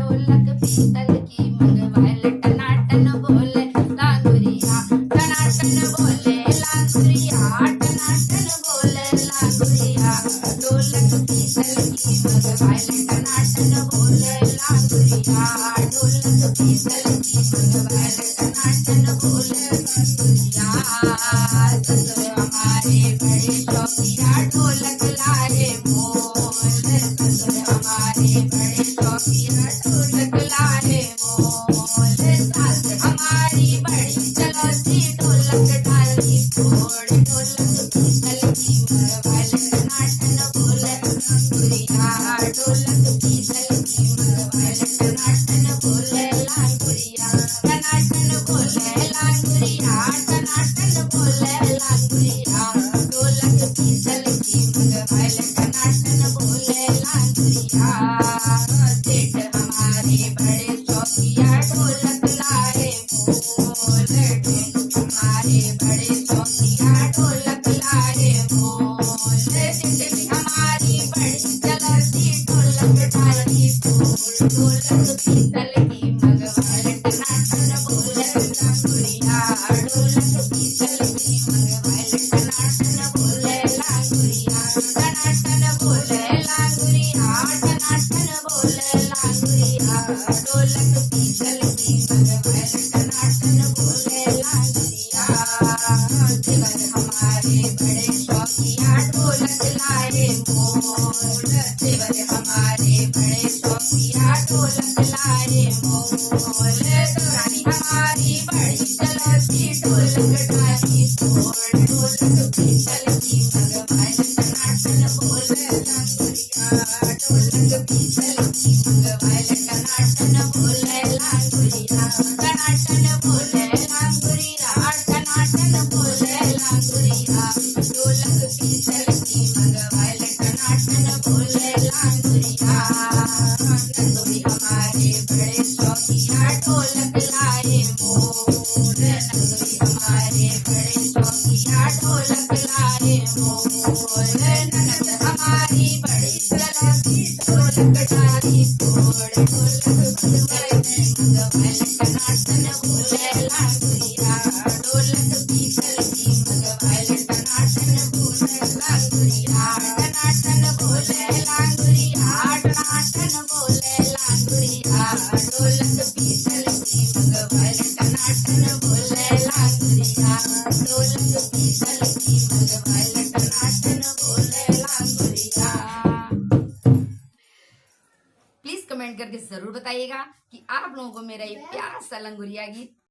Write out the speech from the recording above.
ढोलक पीतल की मंगवाइल टनाटन बोले लांगुरिया टनाटन बोले लांगुरिया टनाटन बोले लांगुरिया ढोलक पीतल की मंगवाइल टनाटन बोले लांगुरिया ढोलक पीतल की मंगवाइल टनाटन बोले लांगुरिया ससुर हमारे बड़े शौकिया ढोलक लाए मोल ससुर हमारे बड़े शौकिया ढोलक लाए मोल सास हमारी बड़ी चलौती ढोलक डाली फोड़ ढोलक पीतल की मंगवाइल टनाटन बोले लांगुरिया ढोलक पीतल की मंगवाइल टनाटन बोले लांगुरिया टनाटन बोले लांगुरिया टनाटन बोले लांगुरिया ढोलक पीतल की मंगवाइल टनाटन बोले लांगुरिया जेठ हमारे बड़े शौकिया ढोलक लाए मोल जेठ हमारे बड़े शौकिया ढोलक लाए मोल जेठ हमारी बड़ी चलती ढोलक डाली फूल ढोलक पीतल की मंगवाइल टनाटन बोले लांगुरिया ढोलक पीतल की मंगवाइल टनाटन बोले लांगुरिया टनाटन बोले लांगुरिया टनाटन बोले लांगुरिया ढोलक पीतल की मंगवाइल टनाटन बोले लांगुरिया देवर हमारे बड़े शौकिया ढोलक लाए मोल देवर हमारे बड़े शौकिया ढोलक लाए मोल रानी हमारी बड़ी चलती ढोलक डाली फोड़ ढोलक पीतल की मंगवाइल टनाटन बोले लांगुरिया ढोलक पीतल की मंगवाइल टनाटन बोले लांगुरिया टनाटन बोले लांगुरिया टनाटन बोले लांगुरिया ढोलक पीतल की मंगवाइल टनाटन बोले लांगुरिया नंदोई हमारे बड़े शौकिया ढोलक लाए मोल नंदोई हमारे बड़े शौकिया ढोलक लाए मोल ननद हमारी बड़ी चलती ढोलक डाली फोड़ ढोलक मंगवाइल टनाटन बोले लांगुरिया ढोलक पीतल की मंगवाइल टनाटन बोले लांगुरिया टनाटन बोले लांगुरिया टनाटन बोले लांगुरिया ढोलक पीतल की मंगवाइल टनाटन बोले लांगुरिया ढोलक पीतल की मंगवाइल टनाटन बोले लांगुरिया। प्लीज कमेंट करके जरूर बताइएगा कि आप लोगों को मेरा ये प्यारा सा लंगुरिया गीत